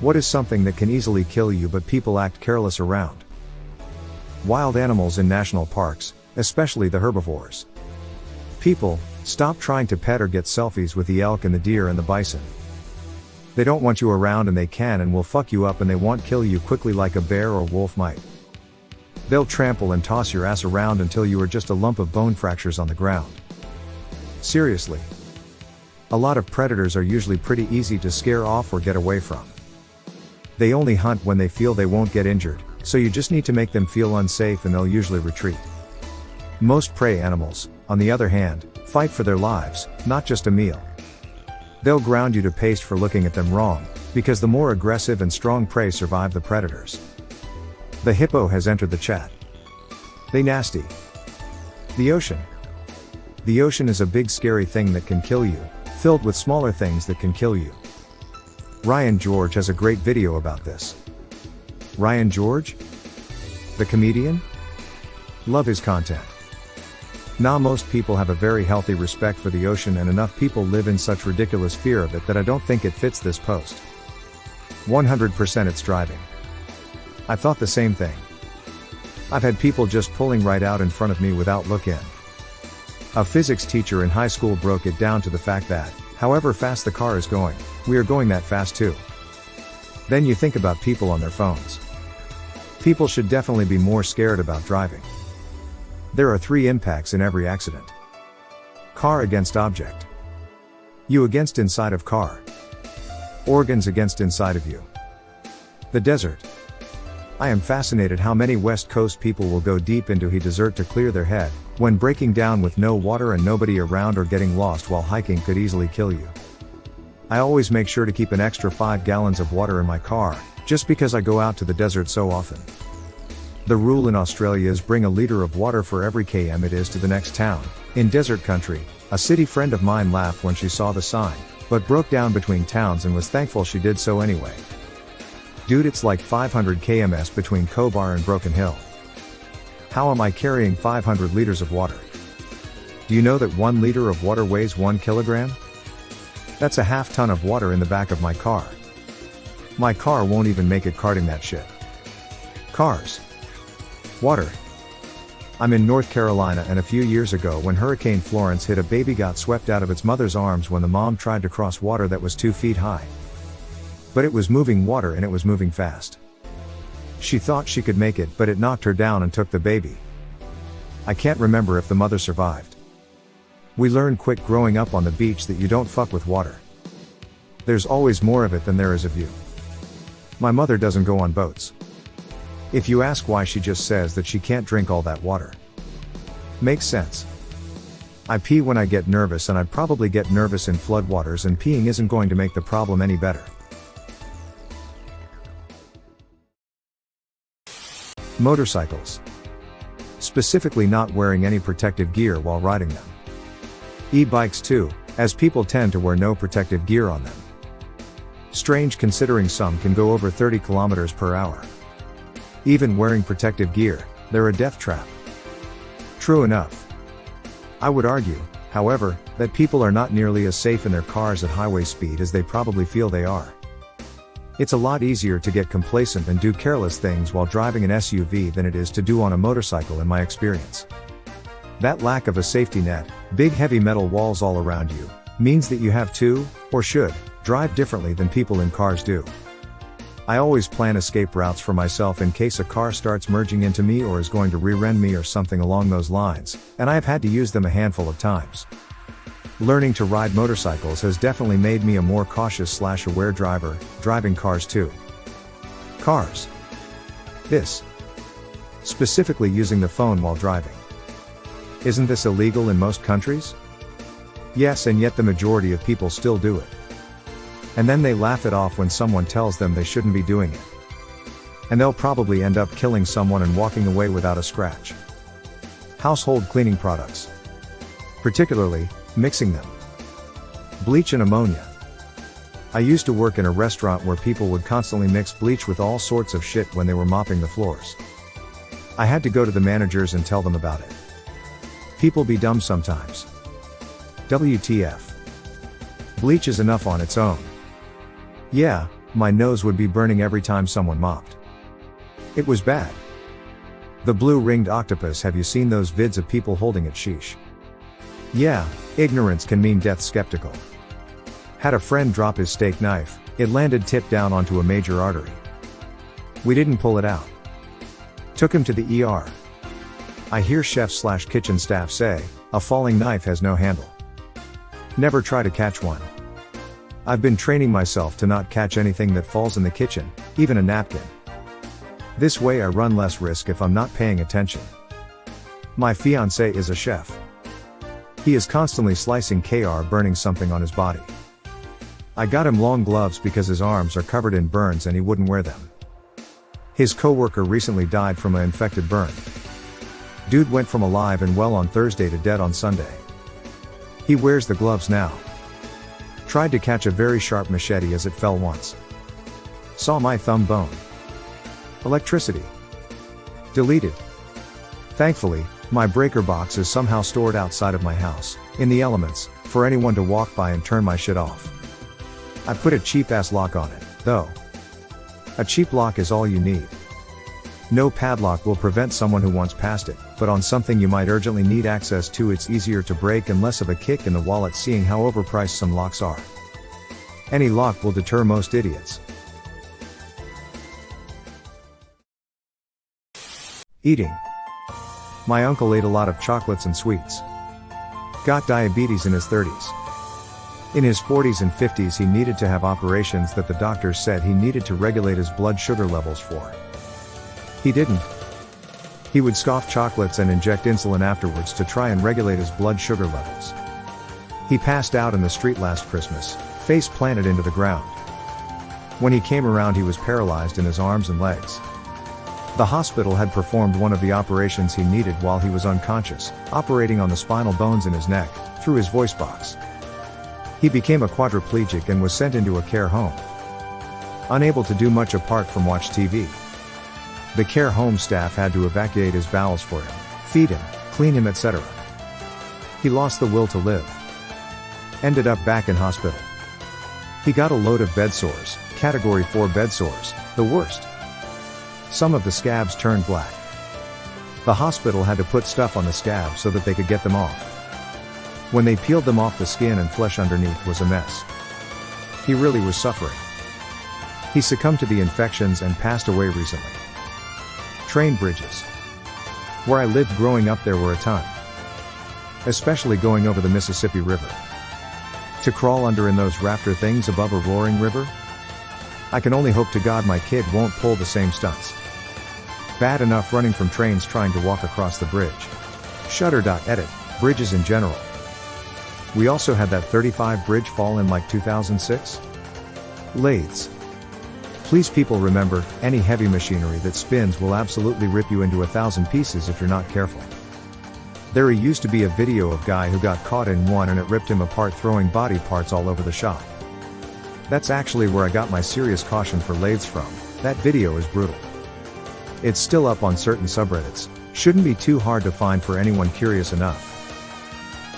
What is something that can easily kill you but people act careless around? Wild animals in national parks, especially the herbivores. People, stop trying to pet or get selfies with the elk and the deer and the bison. They don't want you around and they can and will fuck you up and they won't kill you quickly like a bear or wolf might. They'll trample and toss your ass around until you are just a lump of bone fractures on the ground. Seriously. A lot of predators are usually pretty easy to scare off or get away from. They only hunt when they feel they won't get injured, so you just need to make them feel unsafe and they'll usually retreat. Most prey animals, on the other hand, fight for their lives, not just a meal. They'll ground you to paste for looking at them wrong, because the more aggressive and strong prey survive the predators. The hippo has entered the chat. They nasty. The ocean. The ocean is a big scary thing that can kill you, filled with smaller things that can kill you. Ryan George has a great video about this. Ryan George? The comedian? Love his content. Nah, most people have a very healthy respect for the ocean and enough people live in such ridiculous fear of it that I don't think it fits this post. 100% it's driving. I thought the same thing. I've had people just pulling right out in front of me without look in. A physics teacher in high school broke it down to the fact that, however fast the car is going, we are going that fast too. Then you think about people on their phones. People should definitely be more scared about driving. There are 3 impacts in every accident. Car against object. You against inside of car. Organs against inside of you. The desert. I am fascinated how many West Coast people will go deep into a desert to clear their head, when breaking down with no water and nobody around or getting lost while hiking could easily kill you. I always make sure to keep an extra 5 gallons of water in my car, just because I go out to the desert so often. The rule in Australia is bring a liter of water for every km it is to the next town. In desert country, a city friend of mine laughed when she saw the sign, but broke down between towns and was thankful she did so anyway. Dude, it's like 500 kms between Cobar and Broken Hill. How am I carrying 500 liters of water? Do you know that 1 liter of water weighs 1 kilogram? That's a half ton of water in the back of my car. My car won't even make it carting that shit. Cars. Water. I'm in North Carolina and a few years ago when Hurricane Florence hit, a baby got swept out of its mother's arms when the mom tried to cross water that was 2 feet high. But it was moving water and it was moving fast. She thought she could make it, but it knocked her down and took the baby. I can't remember if the mother survived. We learn quick growing up on the beach that you don't fuck with water. There's always more of it than there is of you. My mother doesn't go on boats. If you ask why, she just says that she can't drink all that water. Makes sense. I pee when I get nervous, and I'd probably get nervous in floodwaters, and peeing isn't going to make the problem any better. Motorcycles. Specifically not wearing any protective gear while riding them. E-bikes too, as people tend to wear no protective gear on them. Strange considering some can go over 30 kilometers per hour. Even wearing protective gear, they're a death trap. True enough. I would argue, however, that people are not nearly as safe in their cars at highway speed as they probably feel they are. It's a lot easier to get complacent and do careless things while driving an SUV than it is to do on a motorcycle, in my experience. That lack of a safety net, big heavy metal walls all around you, means that you have to, or should, drive differently than people in cars do. I always plan escape routes for myself in case a car starts merging into me or is going to rear-end me or something along those lines, and I have had to use them a handful of times. Learning to ride motorcycles has definitely made me a more cautious/aware driver, driving cars too. Cars. This. Specifically using the phone while driving. Isn't this illegal in most countries? Yes, and yet the majority of people still do it. And then they laugh it off when someone tells them they shouldn't be doing it. And they'll probably end up killing someone and walking away without a scratch. Household cleaning products. Particularly, mixing them. Bleach and ammonia. I used to work in a restaurant where people would constantly mix bleach with all sorts of shit when they were mopping the floors. I had to go to the managers and tell them about it. People be dumb sometimes. WTF. Bleach is enough on its own. Yeah, my nose would be burning every time someone mopped. It was bad. The blue-ringed octopus, have you seen those vids of people holding it? Sheesh. Yeah, ignorance can mean death. Skeptical. Had a friend drop his steak knife, it landed tip down onto a major artery. We didn't pull it out. Took him to the ER. I hear chefs/kitchen staff say, a falling knife has no handle. Never try to catch one. I've been training myself to not catch anything that falls in the kitchen, even a napkin. This way I run less risk if I'm not paying attention. My fiancé is a chef. He is constantly slicing burning something on his body. I got him long gloves because his arms are covered in burns and he wouldn't wear them. His coworker recently died from an infected burn. Dude went from alive and well on Thursday to dead on Sunday. He wears the gloves now. Tried to catch a very sharp machete as it fell once. Saw my thumb bone. Electricity. Deleted. Thankfully, my breaker box is somehow stored outside of my house, in the elements, for anyone to walk by and turn my shit off. I put a cheap ass lock on it, though. A cheap lock is all you need. No padlock will prevent someone who wants past it, but on something you might urgently need access to, it's easier to break and less of a kick in the wallet, seeing how overpriced some locks are. Any lock will deter most idiots. Eating. My uncle ate a lot of chocolates and sweets. Got diabetes in his 30s. In his 40s and 50s he needed to have operations that the doctors said he needed to regulate his blood sugar levels for. He didn't. He would scoff chocolates and inject insulin afterwards to try and regulate his blood sugar levels. He passed out in the street last Christmas, face planted into the ground. When he came around he was paralyzed in his arms and legs. The hospital had performed one of the operations he needed while he was unconscious, operating on the spinal bones in his neck, through his voice box. He became a quadriplegic and was sent into a care home. Unable to do much apart from watch TV. The care home staff had to evacuate his bowels for him, feed him, clean him, etc. He lost the will to live. Ended up back in hospital. He got a load of bed sores, category 4 bed sores, the worst. Some of the scabs turned black. The hospital had to put stuff on the scabs so that they could get them off. When they peeled them off, the skin and flesh underneath was a mess. He really was suffering. He succumbed to the infections and passed away recently. Train bridges. Where I lived growing up there were a ton. Especially going over the Mississippi River. To crawl under in those rafter things above a roaring river? I can only hope to God my kid won't pull the same stunts. Bad enough running from trains trying to walk across the bridge. Shudder.edit, bridges in general. We also had that 35 bridge fall in like 2006. Lathes. Please people remember, any heavy machinery that spins will absolutely rip you into 1,000 pieces if you're not careful. There used to be a video of guy who got caught in one and it ripped him apart, throwing body parts all over the shop. That's actually where I got my serious caution for lathes from. That video is brutal. It's still up on certain subreddits, shouldn't be too hard to find for anyone curious enough.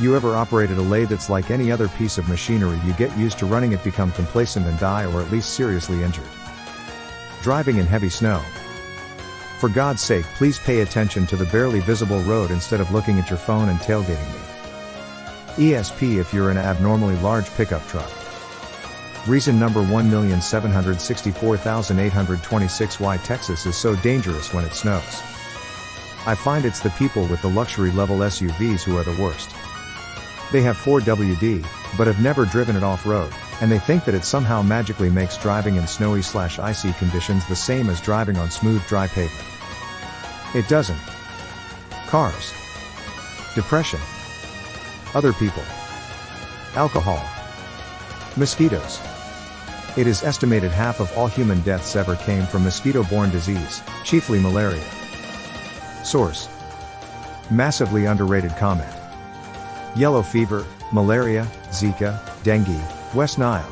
You ever operated a lathe? That's like any other piece of machinery, you get used to running it, become complacent and die, or at least seriously injured. Driving in heavy snow. For God's sake, please pay attention to the barely visible road instead of looking at your phone and tailgating me. ESP if you're in an abnormally large pickup truck. Reason number 1,764,826 why Texas is so dangerous when it snows. I find it's the people with the luxury level SUVs who are the worst. They have 4WD, but have never driven it off-road, and they think that it somehow magically makes driving in snowy/icy conditions the same as driving on smooth dry pavement. It doesn't. Cars. Depression. Other people. Alcohol. Mosquitoes. It is estimated half of all human deaths ever came from mosquito-borne disease, chiefly malaria. Source. Massively underrated comment. Yellow fever, malaria, Zika, dengue, West Nile.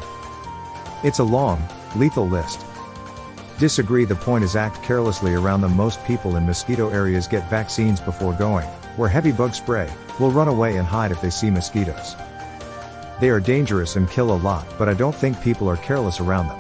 It's a long, lethal list. Disagree. The point is act carelessly around them. Most people in mosquito areas get vaccines before going, where heavy bug spray, will run away and hide if they see mosquitoes. They are dangerous and kill a lot, but I don't think people are careless around them.